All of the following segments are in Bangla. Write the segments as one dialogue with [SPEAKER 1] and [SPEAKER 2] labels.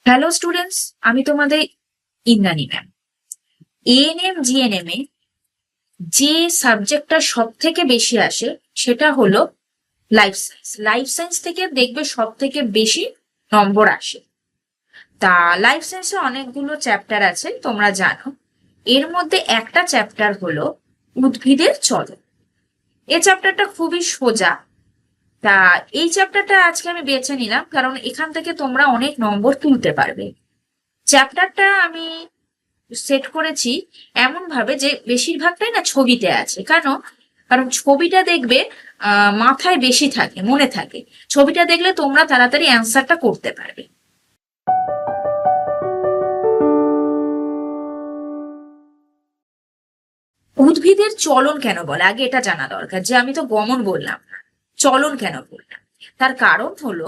[SPEAKER 1] হ্যালো স্টুডেন্টস, আমি তোমাদের ইন্দ্রাণী ম্যাম। এএনএম জিএনএম এ যে সাবজেক্টটা সব থেকে বেশি আসে সেটা হলো লাইফ সায়েন্স। লাইফ সায়েন্স থেকে দেখবে সব থেকে বেশি নম্বর আসে। তা লাইফ সায়েন্সে অনেকগুলো চ্যাপ্টার আছে, তোমরা জানো। এর মধ্যে একটা চ্যাপ্টার হলো উদ্ভিদের চলন। এই চ্যাপ্টারটা খুবই সোজা। তা এই চ্যাপ্টারটা আজকে আমি বেছে নিলাম কারণ এখান থেকে তোমরা অনেক নম্বর তুলতে পারবে। চ্যাপ্টারটা আমি সেট করেছি এমন ভাবে যে বেশিরভাগটাই না ছবিতে আছে। কারণ কারণ ছবিটা দেখবে মাথায় বেশি থাকে, মনে থাকে। ছবিটা দেখলে তোমরা তাড়াতাড়ি অ্যান্সারটা করতে পারবে। উদ্ভিদের চলন কেন বলে, আগে এটা জানা দরকার। যে আমি তো গমন বললাম না, চলন কেন বললাম? তার কারণ হলো,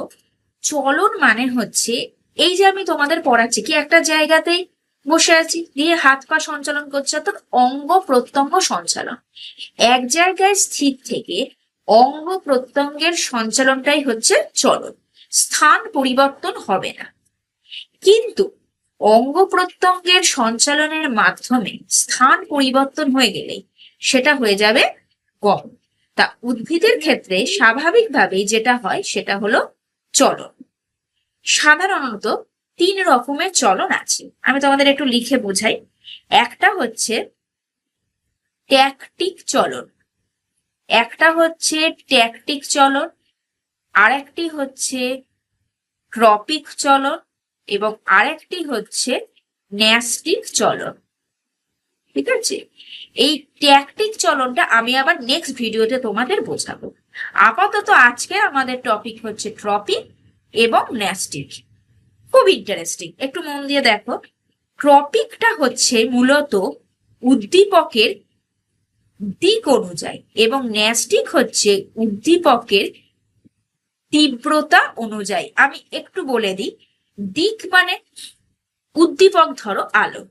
[SPEAKER 1] চলন মানে হচ্ছে, এই যে আমি তোমাদের পড়াচ্ছি কি একটা জায়গাতেই বসে আছি, দিয়ে হাত পা সঞ্চালন করছে, অর্থাৎ অঙ্গ প্রত্যঙ্গ সঞ্চালন। এক জায়গায় স্থির থেকে অঙ্গ প্রত্যঙ্গের সঞ্চালনটাই হচ্ছে চলন। স্থান পরিবর্তন হবে না, কিন্তু অঙ্গ প্রত্যঙ্গের সঞ্চালনের মাধ্যমে স্থান পরিবর্তন হয়ে গেলেই সেটা হয়ে যাবে গমন। তা উদ্ভিদের ক্ষেত্রে স্বাভাবিকভাবেই যেটা হয় সেটা হলো চলন। সাধারণত তিন রকমের চলন আছে, আমি তোমাদের একটু লিখে বোঝাই। একটা হচ্ছে ট্যাকটিক চলন, একটা হচ্ছে ট্যাকটিক চলন, আরেকটি হচ্ছে ট্রপিক চলন, এবং আরেকটি হচ্ছে ন্যাস্টিক চলন। ঠিক আছে, এই ট্যাকটিক চলনটা আমি আবার নেক্সট ভিডিওতে তোমাদের বোঝাবো। আপাতত আজকে আমাদের টপিক হচ্ছে ট্রপিক এবং ন্যাস্টিক। খুব ইন্টারেস্টিং, একটু মন দিয়ে দেখো। ট্রপিকটা হচ্ছে মূলত উদ্দীপকের দিক অনুযায়ী, এবং ন্যাস্টিক হচ্ছে উদ্দীপকের তীব্রতা অনুযায়ী। আমি একটু বলে দিই, দিক মানে উদ্দীপক, ধরো আলো।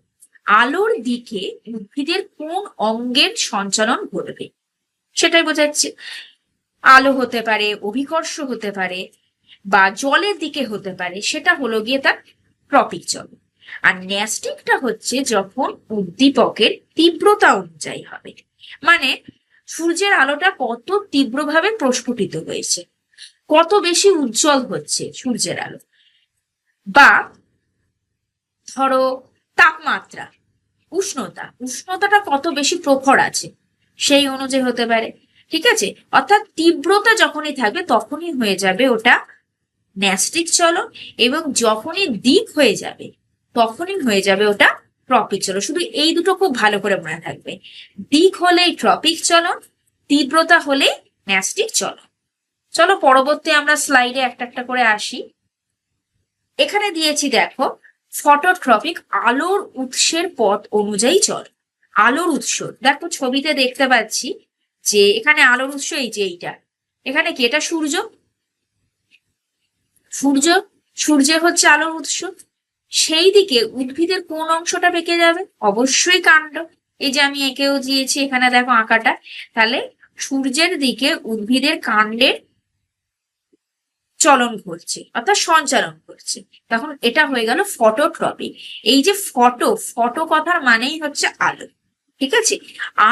[SPEAKER 1] আলোর দিকে উদ্ভিদের কোন অঙ্গের সঞ্চালন ঘটবে সেটাই বোঝাচ্ছে। আলো হতে পারে, অভিকর্ষ হতে পারে, বা জলের দিকে হতে পারে, সেটা হলো গিয়ে তার ট্রপিক চলন। আর ন্যাস্টিকটা হচ্ছে যখন উদ্দীপকের তীব্রতা অনুযায়ী হবে, মানে সূর্যের আলোটা কত তীব্রভাবে প্রস্ফুটিত হয়েছে, কত বেশি উজ্জ্বল হচ্ছে সূর্যের আলো, বা ধরো তাপমাত্রা, উষ্ণতাটা কত বেশি প্রখর আছে সেই অনুযায়ী হতে পারে। ঠিক আছে, অর্থাৎ তীব্রতা যখনই থাকবে তখনই হয়ে যাবে ওটা ন্যাস্টিক চলন, এবং যখনই দিক হয়ে যাবে তখনই হয়ে যাবে ওটা ট্রপিক চলন। শুধু এই দুটো খুব ভালো করে মনে থাকবে, দিক হলেই ট্রপিক চলন, তীব্রতা হলেই ন্যাস্টিক চলন। চলো পরবর্তী আমরা স্লাইডে একটা একটা করে আসি। এখানে দিয়েছি দেখো, ফটোট্রপিক আলোর উৎসের পথ অনুযায়ী চলে। আলোর উৎস দেখো ছবিতে দেখতে পাচ্ছি যে এখানে আলোর উৎস এই যে এইটা, এখানে কি এটা সূর্য, সূর্য সূর্যের হচ্ছে আলোর উৎস। সেই দিকে উদ্ভিদের কোন অংশটা বেঁকে যাবে? অবশ্যই কাণ্ড। এই যে আমি এঁকেও দিয়েছি এখানে দেখো আঁকাটা, তাহলে সূর্যের দিকে উদ্ভিদের কাণ্ডের চলন ঘটছে, অর্থাৎ সঞ্চালন ঘটছে। তখন এটা হয়ে গেল ফটোট্রপিক। এই যে ফটো, ফটো কথার মানেই হচ্ছে আলো। ঠিক আছে,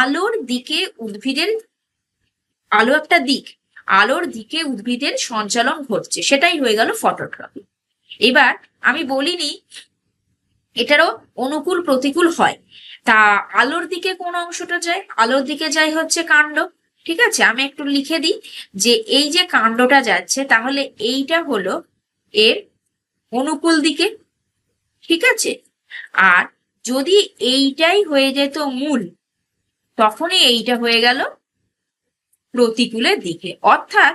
[SPEAKER 1] আলোর দিকে উদ্ভিদের, আলো একটা দিক, আলোর দিকে উদ্ভিদের সঞ্চালন ঘটছে, সেটাই হয়ে গেল ফটোট্রপিক। এবার আমি বলিনি এটারও অনুকূল প্রতিকূল হয়। তা আলোর দিকে কোন অংশটা যায়? আলোর দিকে যায় হচ্ছে কাণ্ড। ঠিক আছে, আমি একটু লিখে দিই যে এই যে কাণ্ডটা যাচ্ছে, তাহলে এইটা হলো এর অনুকূল দিকে। ঠিক আছে, আর যদি এইটাই হয়ে যেত মূল, তখনই এইটা হয়ে গেল প্রতিকূলের দিকে। অর্থাৎ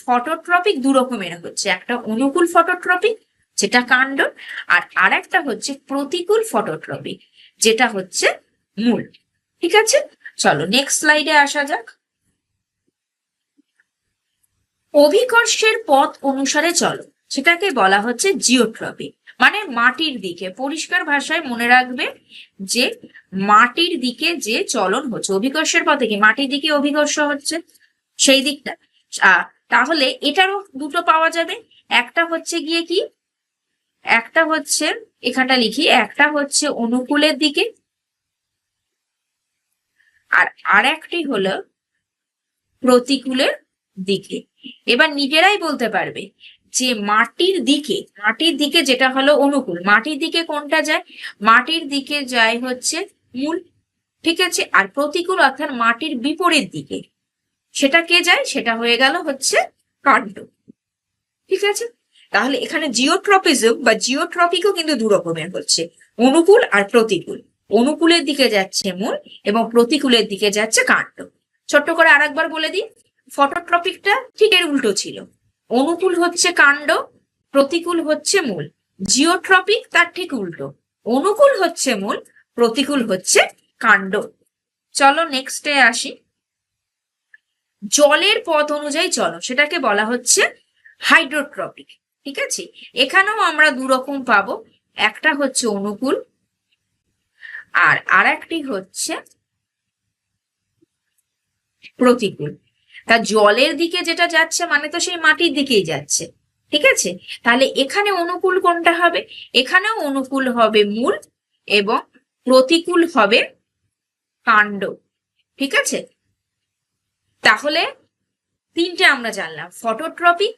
[SPEAKER 1] ফটোট্রপিক দু রকমের হচ্ছে, একটা অনুকূল ফটোট্রপিক যেটা কাণ্ড, আর আরেকটা হচ্ছে প্রতিকূল ফটোট্রপিক যেটা হচ্ছে মূল। ঠিক আছে, চলো নেক্সট স্লাইডে আসা যাক। অভিকর্ষের পথ অনুসারে চলো, সেটাকে বলা হচ্ছে জিওট্রপিক, মানে মাটির দিকে। পরিষ্কার ভাষায় মনে রাখবে যে মাটির দিকে যে চলন হচ্ছে, অভিকর্ষের পথে কি মাটির দিকে অভিকর্ষ হচ্ছে, সেই দিকটা। তাহলে এটারও দুটো পাওয়া যাবে, একটা হচ্ছে গিয়ে কি একটা হচ্ছে, এখানটা লিখি, একটা হচ্ছে অনুকূলের দিকে আর আরেকটি হলো প্রতিকূলের দিকে। এবার নিজেরাই বলতে পারবে যে মাটির দিকে যেটা হলো অনুকূল, মাটির দিকে কোনটা যায়? মাটির দিকে যায় হচ্ছে মূল, ঠিক আছে। আর প্রতিকূল অর্থাৎ মাটির বিপরীত দিকে সেটা কে যায়? সেটা হয়ে গেল হচ্ছে কাণ্ড, ঠিক আছে। তাহলে এখানে জিওট্রপিজম বা জিওট্রপিকও কিন্তু দু রকমের হচ্ছে, অনুকূল আর প্রতিকূল। অনুকূলের দিকে যাচ্ছে মূল এবং প্রতিকূলের দিকে যাচ্ছে কাণ্ড। ছোট্ট করে আরেকবার বলে দিই, ফটোট্রপিকটা ঠিক এর উল্টো ছিল, অনুকূল হচ্ছে কাণ্ড, প্রতিকূল হচ্ছে মূল। জিওট্রপিক তার ঠিক উল্টো, অনুকূল হচ্ছে মূল, প্রতিকূল হচ্ছে কাণ্ড। চলো নেক্সটে আসি। জলের পথ অনুযায়ী চলো, সেটাকে বলা হচ্ছে হাইড্রোট্রপিক, ঠিক আছে। এখানেও আমরা দু রকম পাবো, একটা হচ্ছে অনুকূল আর আরেকটি হচ্ছে প্রতিকূল। তা জলের দিকে যেটা যাচ্ছে মানে তো সেই মাটির দিকেই যাচ্ছে, ঠিক আছে। তাহলে এখানে অনুকূল কোনটা হবে? এখানেও অনুকূল হবে মূল এবং প্রতিকূল হবে কাণ্ড, ঠিক আছে। তাহলে তিনটে আমরা জানলাম, ফটোট্রপিক,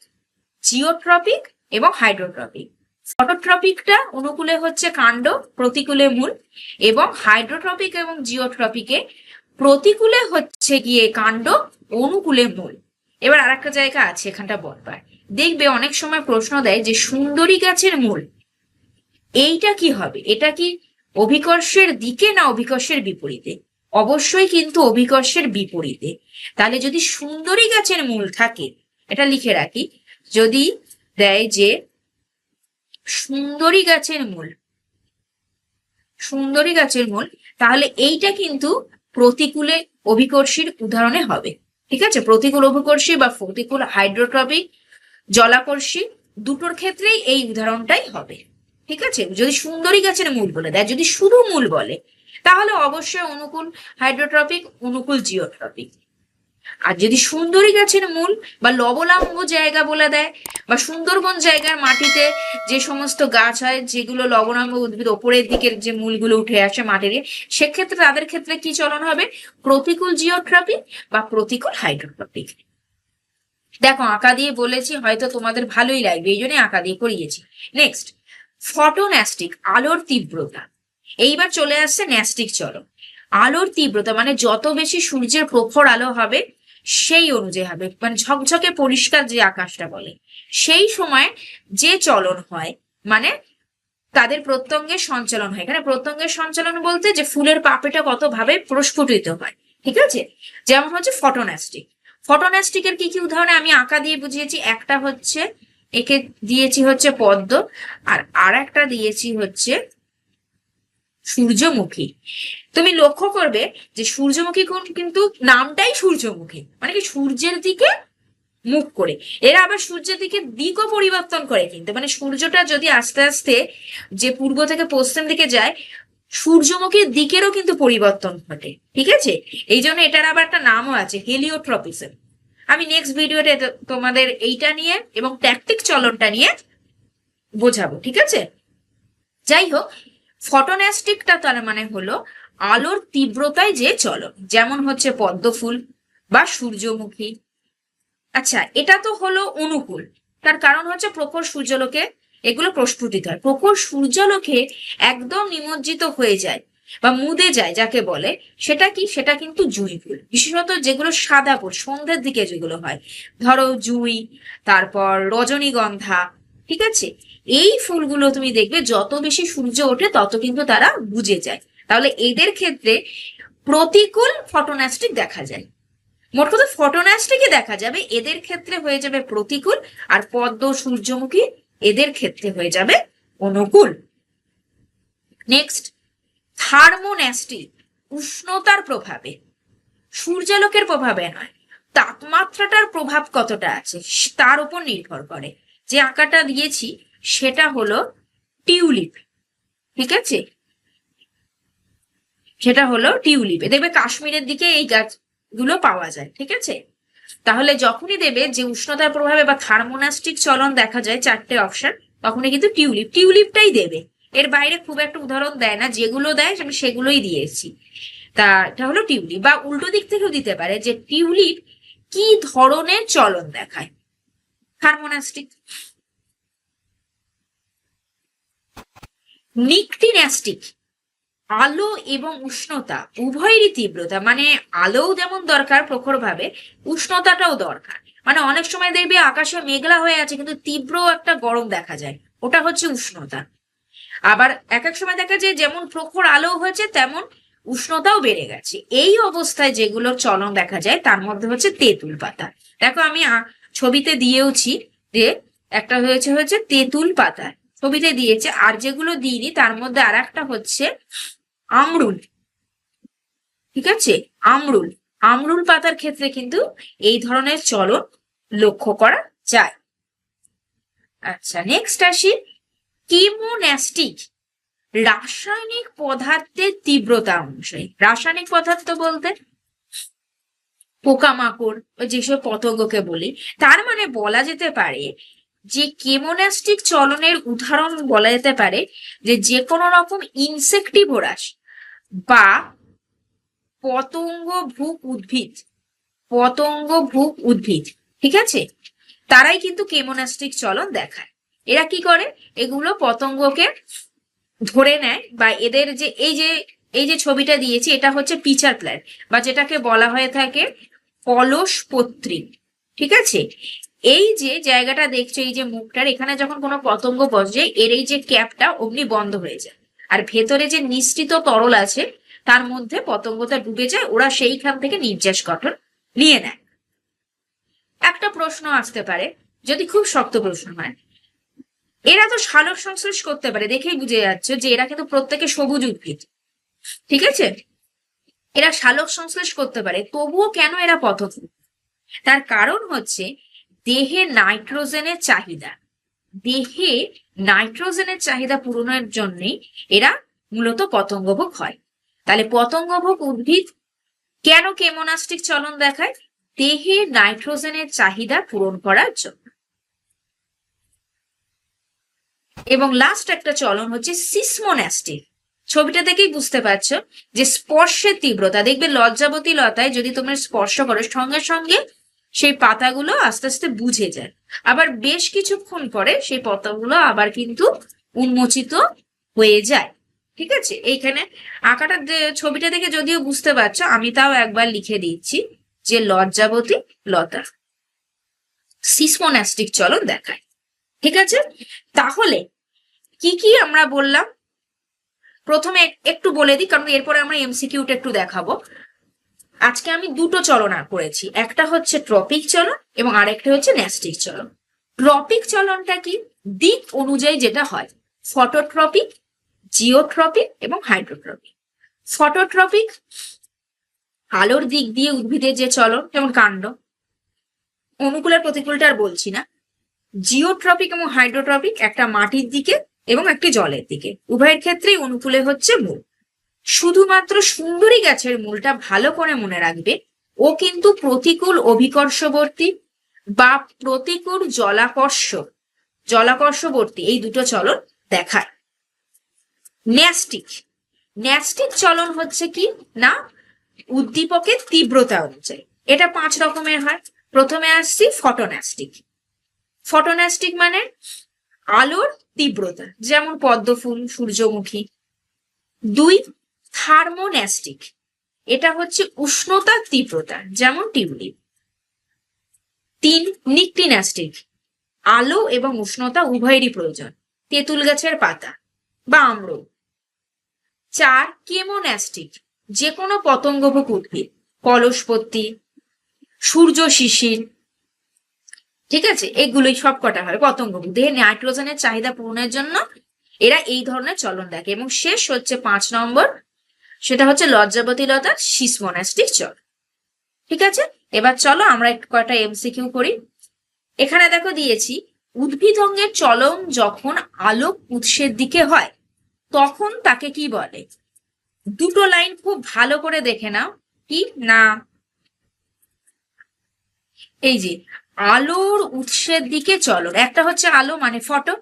[SPEAKER 1] জিওট্রপিক এবং হাইড্রোট্রপিক। ফটোট্রপিকটা অনুকূলে হচ্ছে কাণ্ড, প্রতিকূলে মূল, এবং হাইড্রোট্রপিক এবং জিওট্রপিকে প্রতিকূলে হচ্ছে গিয়ে কাণ্ড, অনুকূলে মূল। এবার আর একটা জায়গা আছে এখানটা বলবার, দেখবে অনেক সময় প্রশ্ন দেয় যে সুন্দরী গাছের মূল এইটা কি হবে? এটা কি অভিকর্ষের দিকে না অভিকর্ষের বিপরীতে? অবশ্যই কিন্তু অভিকর্ষের বিপরীতে। তাহলে যদি সুন্দরী গাছের মূল থাকে, এটা লিখে রাখি, যদি দেয় যে সুন্দরী গাছের মূল, সুন্দরী গাছের মূল, তাহলে এইটা কিন্তু প্রতিকূলে অভিকর্ষীর উদাহরণে হবে, ঠিক আছে। প্রতিকূল অভিকর্ষী বা প্রতিকূল হাইড্রোট্রপিক জলাকর্ষী দুটোর ক্ষেত্রেই এই উদাহরণটাই হবে, ঠিক আছে। যদি সুন্দরী গাছের মূল বলে দেয়, যদি শুধু মূল বলে তাহলে অবশ্যই অনুকূল হাইড্রোট্রপিক, অনুকূল জিওট্রপিক। আর যদি সুন্দরী গাছের মূল বা লবণাম্ব জায়গা বলে দেয়, বা সুন্দরবন জায়গার মাটিতে যে সমস্ত গাছ হয় যেগুলো লবণাম্ব উদ্ভিদ, ওপরের দিকের যে মূলগুলো উঠে আসে মাটির, সেক্ষেত্রে তাদের ক্ষেত্রে কি চলন হবে? প্রতিকূল জিওট্রপিক বা প্রতিকূল হাইড্রোট্রপিক। দেখো আঁকা দিয়ে বলেছি, হয়তো তোমাদের ভালোই লাগবে, এই জন্য আঁকা দিয়ে করিয়েছি। নেক্সট, ফটোন্যাস্টিক, আলোর তীব্রতা। এইবার চলে আসছে ন্যাস্টিক চলন। আলোর তীব্রতা মানে যত বেশি সূর্যের প্রখর আলো হবে সেই অনুযায়ী হবে, মানে ঝকঝকে পরিষ্কার যে আকাশটা বলে, সেই সময় যে চলন হয়, মানে তাদের প্রত্যঙ্গের সঞ্চালন হয়। এখানে প্রত্যঙ্গের সঞ্চালন বলতে যে ফুলের পাপড়িটা কত ভাবে প্রস্ফুটিত হয়, ঠিক আছে। যেমন হচ্ছে ফটোন্যাস্টিক। ফটোন্যাস্টিকের কি কি উদাহরণে আমি আঁকা দিয়ে বুঝিয়েছি, একটা হচ্ছে একে দিয়েছি হচ্ছে পদ্ম, আর একটা দিয়েছি হচ্ছে সূর্যমুখী। তুমি লক্ষ্য করবে যে সূর্যমুখী কোন কিন্তু নামটাই সূর্যমুখী, মানে কি সূর্যের দিকে মুখ করে। এরা আবার সূর্যের দিকে দিকও পরিবর্তন করে কিন্তু, মানে সূর্যটা যদি আস্তে আস্তে যে পূর্ব থেকে পশ্চিম দিকে যায়, সূর্যমুখীর দিকেরও কিন্তু পরিবর্তন ঘটে, ঠিক আছে। এই জন্য এটার আবার একটা নামও আছে, হেলিওট্রপিজম। আমি নেক্সট ভিডিওতে তোমাদের এইটা নিয়ে এবং ট্যাকটিক চলনটা নিয়ে বোঝাবো, ঠিক আছে। যাই হোক, ফটোন্যাস্টিকটা তার মানে হলো আলোর তীব্রতায় যে চলন, যেমন হচ্ছে পদ্ম ফুল বা সূর্যমুখী। আচ্ছা, এটা তো হলো অনুকূল, তার কারণ হচ্ছে প্রখর সূর্যলোকে এগুলো প্রস্ফুটিত হয়। প্রখর সূর্যলোকে একদম নিমজ্জিত হয়ে যায় বা মুদে যায় যাকে বলে, সেটা কি? সেটা কিন্তু জুঁই ফুল, বিশেষত যেগুলো সাদা ফুল সন্ধ্যের দিকে যেগুলো হয়, ধরো জুঁই, তারপর রজনীগন্ধা, ঠিক আছে। এই ফুলগুলো তুমি দেখবে যত বেশি সূর্য ওঠে তত কিন্তু তারা বুঝে যায়। তাহলে এদের ক্ষেত্রে প্রতিকূল ফটোন্যাস্টিক দেখা যায়। মোট কথা ফটোন্যাস্টিকই দেখা যাবে, এদের ক্ষেত্রে হয়ে যাবে প্রতিকূল, আর পদ্ম সূর্যমুখী এদের ক্ষেত্রে হয়ে যাবে অনুকূল। নেক্সট, থার্মোন্যাস্টিক, উষ্ণতার প্রভাবে, সূর্যালোকের প্রভাবে নয়, তাপমাত্রাটার প্রভাব কতটা আছে তার উপর নির্ভর করে। যে আঁকাটা দিয়েছি সেটা হলো টিউলিপ, ঠিক আছে, সেটা হলো টিউলিপ। দেখবে কাশ্মীরের দিকে এই গাছগুলো পাওয়া যায়, ঠিক আছে। তাহলে যখনই দেবে যে উষ্ণতার প্রভাবে বা থার্মোনাস্টিক চলন দেখা যায়, চারটে অপশন, তখনই কিন্তু টিউলিপ, টিউলিপটাই দেবে। এর বাইরে খুব একটা উদাহরণ দেয় না, যেগুলো দেয় আমি সেগুলোই দিয়েছি। তা এটা হলো টিউলিপ। বা উল্টো দিক থেকেও দিতে পারে যে টিউলিপ কি ধরনের চলন দেখায়, থার্মোনাস্টিক। নিকটিন্যাস্টিক, আলো এবং উষ্ণতা উভয়েরই তীব্রতা, মানে আলোও যেমন দরকার প্রখর ভাবে, উষ্ণতাটাও দরকার। মানে অনেক সময় দেখবে আকাশে মেঘলা হয়ে আছে কিন্তু তীব্র একটা গরম দেখা যায়, ওটা হচ্ছে উষ্ণতা। আবার এক এক সময় দেখা যায় যেমন প্রখর আলো হয়েছে তেমন উষ্ণতাও বেড়ে গেছে। এই অবস্থায় যেগুলোর চলন দেখা যায় তার মধ্যে হচ্ছে তেঁতুল পাতা। দেখো আমি ছবিতে দিয়েওছি যে একটা হয়েছে তেঁতুল পাতা, ছবিতে দিয়েছে। আর যেগুলো দিইনি তার মধ্যে আর একটা হচ্ছে আমরুল, ঠিক আছে, আমরুল। আমরুল পাতার ক্ষেত্রে কিন্তু এই ধরনের চলন লক্ষ্য করা যায়। আচ্ছা, নেক্সট আসি, কেমোন্যাস্টিক, রাসায়নিক পদার্থের তীব্রতা অনুসারে। রাসায়নিক পদার্থ বলতে পোকামাকড়, যেসব পতঙ্গকে বলি। তার মানে বলা যেতে পারে যে কেমোন্যাস্টিক চলনের উদাহরণ বলা যেতে পারে যে কোনো রকম ইনসেক্টিভোরাস বা পতঙ্গভুক উদ্ভিদ, পতঙ্গভুক উদ্ভিদ, ঠিক আছে, তারাই কিন্তু কেমোন্যাস্টিক চলন দেখায়। এরা কি করে, এগুলো পতঙ্গকে ধরে নেয়, বা এদের যে এই যে ছবিটা দিয়েছি এটা হচ্ছে পিচার প্ল্যান্ট, বা যেটাকে বলা হয়ে থাকে কলসপত্রী, ঠিক আছে। এই যে জায়গাটা দেখছো, এই যে মুখটার এখানে যখন কোনো পতঙ্গ বসে, এর এই যে ক্যাপটা অমনি বন্ধ হয়ে যায়, আর ভেতরে যে নিঃসৃত তরল আছে তার মধ্যে পতঙ্গটা ডুবে যায়, ওরা সেইখান থেকে নির্যাস গঠন নিয়ে নেয়। একটা প্রশ্ন আসতে পারে, যদি খুব শক্ত প্রশ্ন হয়, এরা তো সালোক সংশ্লেষ করতে পারে, দেখেই বুঝে যাচ্ছে যে এরা কিন্তু প্রত্যেকে সবুজ উদ্ভিদ, ঠিক আছে, এরা সালোক সংশ্লেষ করতে পারে, তবুও কেন এরা পতঙ্গ? তার কারণ হচ্ছে দেহে নাইট্রোজেনের চাহিদা, দেহে নাইট্রোজেনের চাহিদা পূরণের জন্যই এরা মূলত পতঙ্গভোগ হয়। তাহলে পতঙ্গভোগ উদ্ভিদ কেন কেমোনাস্টিক চলন দেখায়? দেহে নাইট্রোজেনের চাহিদা পূরণ করার জন্য। এবং লাস্ট একটা চলন হচ্ছে সিসমোন্যাস্টিক। ছবিটা দেখেই বুঝতে পারছো যে স্পর্শের তীব্রতা। দেখবে লজ্জাবতী লতায় যদি তোমরা স্পর্শ করো সঙ্গে সঙ্গে সেই পাতাগুলো আস্তে আস্তে বুঝে যায়, আবার বেশ কিছুক্ষণ পরে সেই পাতাগুলো আবার কিন্তু উন্মোচিত হয়ে যায়, ঠিক আছে। এইখানে আঁকাটা ছবিটা দেখে যদিও বুঝতে পারছো, আমি তাও একবার লিখে দিচ্ছি যে লজ্জাবতী লতা সিসমোন্যাস্টিক চলন দেখায়, ঠিক আছে। তাহলে কি কি আমরা বললাম, প্রথমে একটু বলে দিই কারণ এরপরে আমরা এমসিকিউটা একটু দেখাবো। আজকে আমি দুটো চলন করেছি, একটা হচ্ছে ট্রপিক চলন এবং আরেকটা হচ্ছে ন্যাস্টিক চলন। ট্রপিক চলনটা কি, দিক অনুযায়ী যেটা হয়, ফটোট্রপিক, জিওট্রপিক এবং হাইড্রোট্রপিক। ফটোট্রপিক আলোর দিক দিয়ে উদ্ভিদের যে চলন, যেমন কাণ্ড, অনুকূল আর প্রতিকূলটা আর বলছি না। জিওট্রপিক এবং হাইড্রোট্রপিক একটা মাটির দিকে এবং একটি জলের দিকে, উভয়ের ক্ষেত্রেই অনুকূলে হচ্ছে মূল। শুধুমাত্র সুন্দরী গাছের মূলটা ভালো করে মনে রাখবে, ও কিন্তু প্রতিকূল অভিকর্ষবর্তী বা প্রতিকূল জলাকর্ষবর্তী এই দুটো চলন দেখায়। ন্যাস্টিক, ন্যাস্টিক চলন হচ্ছে কি না, উদ্দীপকের তীব্রতা অনুযায়ী। এটা 5 রকমের হয়। প্রথমে আসছি ফটোন্যাস্টিক। ফটোন্যাস্টিক মানে আলোর তীব্রতা, যেমন পদ্মফুল, সূর্যমুখী। 2 থার্মোন্যাস্টিক, এটা হচ্ছে উষ্ণতার তীব্রতা, যেমন টিউলিপ। 3 নিকটিন্যাস্টিক, আলো এবং উষ্ণতা উভয়েরই প্রয়োজন, তেঁতুল গাছের পাতা বা আম্র। 4 কেমোন্যাস্টিক, যে কোনো পতঙ্গভোগ উদ্ভিদ, কলসপত্রী, সূর্য শিশির, ঠিক আছে, এগুলোই সব কটা হয় পতঙ্গভোগ। দেহে নাইট্রোজেনের চাহিদা পূরণের জন্য এরা এই ধরনের চলন দেখে। এবং শেষ হচ্ছে 5 নম্বর, সেটা হচ্ছে লজ্জাবতী লতার সিসমোন্যাস্টিক চলন, ঠিক আছে। এবার চলো আমরা কয়টা এমসিকিউ করি। এখানে দেখো দিয়েছি, উদ্ভিদ অঙ্গের চলন যখন আলোক উৎসের দিকে হয় তখন তাকে কি বলে? দুটো লাইন খুব ভালো করে দেখে নাও, কি না, এই যে আলোর উৎসের দিকে চলন, একটা হচ্ছে আলো মানে ফটো,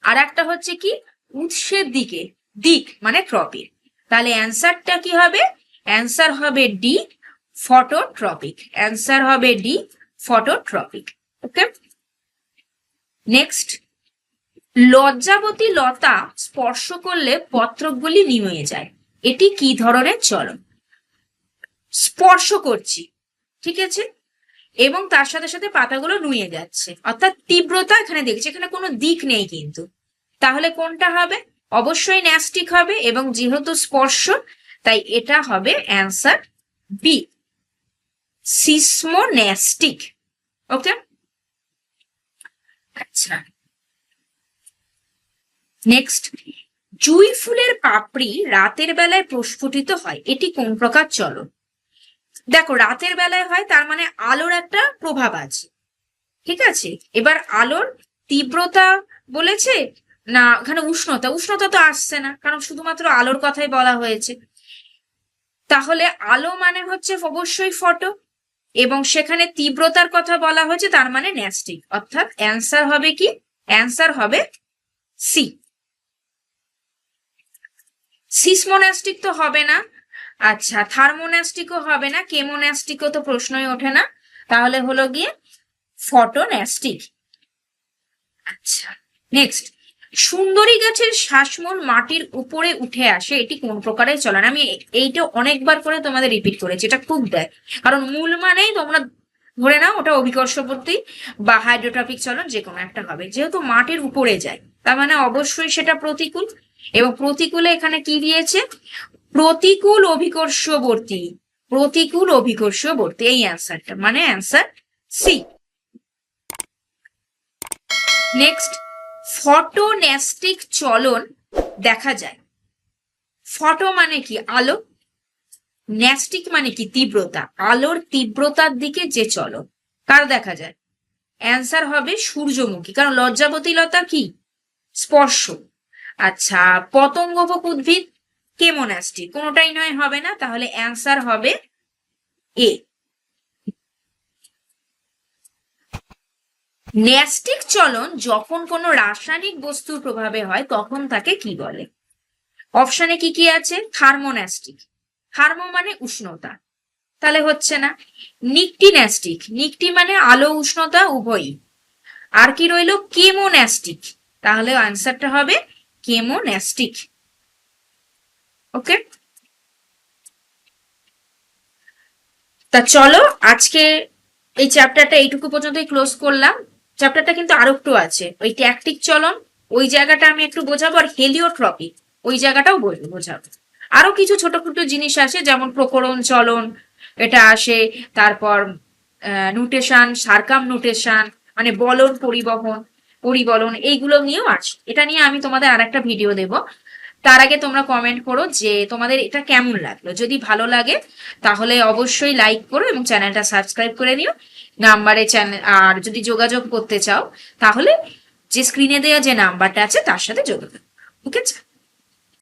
[SPEAKER 1] আর একটা হচ্ছে কি উৎসের দিকে, দিক মানে ট্রপিক। তাহলে অ্যান্সারটা কি হবে? অ্যান্সার হবে ডি, ফটোট্রপিক। অ্যান্সার হবে ডি, ফটোট্রপিক। ওকে, নেক্সট, লজ্জাবতী লতা স্পর্শ করলে পত্রকগুলি নিমে যায়, এটি কি ধরনের চলন? স্পর্শ করছি, ঠিক আছে, এবং তার সাথে সাথে পাতাগুলো নুয়ে যাচ্ছে, অর্থাৎ তীব্রতা এখানে দেখছি, এখানে কোনো দিক নেই কিন্তু। তাহলে কোনটা হবে? অবশ্যই ন্যাস্টিক হবে, এবং যেহেতু স্পর্শ তাই এটা হবে অ্যান্সার বি, সিসমোন্যাস্টিক। ওকে, আচ্ছা, নেক্সট, জুঁই ফুলের পাপড়ি রাতের বেলায় প্রস্ফুটিত হয়, এটি কোন প্রকার চলন? দেখো, রাতের বেলায় হয়, তার মানে আলোর একটা প্রভাব আছে, ঠিক আছে। এবার আলোর তীব্রতা বলেছে না, এখানে উষ্ণতা, উষ্ণতা তো আসছে না, কারণ শুধুমাত্র আলোর কথাই বলা হয়েছে। তাহলে আলো মানে হচ্ছে অবশ্যই ফটো, এবং সেখানে তীব্রতার কথা বলা হয়েছে, তার মানে ন্যাস্টিক, অর্থাৎ অ্যান্সার হবে কি? অ্যান্সার হবে সি। সিসমোন্যাস্টিক তো হবে না, আচ্ছা, থার্মোন্যাস্টিকও হবে না, কেমোন্যাস্টিকও তো প্রশ্নই ওঠে না, তাহলে হলো গিয়ে ফটোন্যাস্টিক। আচ্ছা, নেক্সট, সুন্দরী গাছের শ্বাসমূল মাটির উপরে উঠে আসে, এটি কোন প্রকারের চলন? আমি এইটা অনেকবার করে তোমাদের রিপিট করেছি, এটা খুব দেয়, কারণ মূল মানেই তোমরা ধরে নাও ওটা অভিকর্ষবর্তী বা হাইড্রোট্রপিক চলন, যে কোনো একটা হবে, যেহেতু মাটির উপরে যায় তার মানে অবশ্যই সেটা প্রতিকূল, এবং প্রতিকূলে এখানে কি দিয়েছে? প্রতিকূল অভিকর্ষবর্তী, প্রতিকূল অভিকর্ষবর্তী, এই অ্যান্সারটা, মানে অ্যান্সার সি। নেক্সট, ফটোন্যাস্টিক চলন দেখা যায়। ফটো মানে কি? আলো, ন্যাস্টিক মানে কি? তীব্রতা, আলোর তীব্রতার দিকে যে চলন, কার দেখা যায়? অ্যান্সার হবে সূর্যমুখী, কারণ লজ্জাবতী লতা কি? স্পর্শ। আচ্ছা, পতঙ্গভোগ উদ্ভিদ কেমোন্যাস্টিক, কোনোটাই নয়, হবে না, তাহলে অ্যান্সার হবে এ। ন্যাস্টিক চলন যখন কোনো রাসায়নিক বস্তুর প্রভাবে হয় তখন তাকে কি বলে? অপশনে কি কি আছে? থার্মোন্যাস্টিক, থার্মো মানে উষ্ণতা, তাহলে হচ্ছে না। নিকটিন্যাস্টিক, নিকটি মানে আলো উষ্ণতা উভয়ই। আর কি রইল? কেমোন্যাস্টিক, তাহলে আনসারটা হবে কেমোন্যাস্টিক। ওকে, তা চলো আজকে এই চ্যাপ্টারটা এইটুকু পর্যন্তই ক্লোজ করলাম। চ্যাপ্টারটা কিন্তু আরো একটু আছে, ওই ট্যাকটিক চলন ওই জায়গাটা আমি একটু বোঝাবো, আর হেলিওট্রপিক ওই জায়গাটাও বোঝাবো। আরো কিছু ছোট ছোট জিনিস আসে, যেমন প্রকরণ চলন এটা আসে, তারপর নোটেশন, সারকাম নোটেশন মানে বলন, পরিবহন, পরিবলন, এইগুলো নিয়েও আছে। এটা নিয়ে আমি তোমাদের আর একটা ভিডিও দেব। তার আগে তোমরা কমেন্ট করো যে তোমাদের এটা কেমন লাগলো, যদি ভালো লাগে তাহলে অবশ্যই লাইক করো এবং চ্যানেলটা সাবস্ক্রাইব করে নিও। নাম্বারে চ্যানেল, আর যদি যোগাযোগ করতে চাও তাহলে যে স্ক্রিনে দেওয়া যে নাম্বারটা আছে তার সাথে যোগাযোগ। ওকে।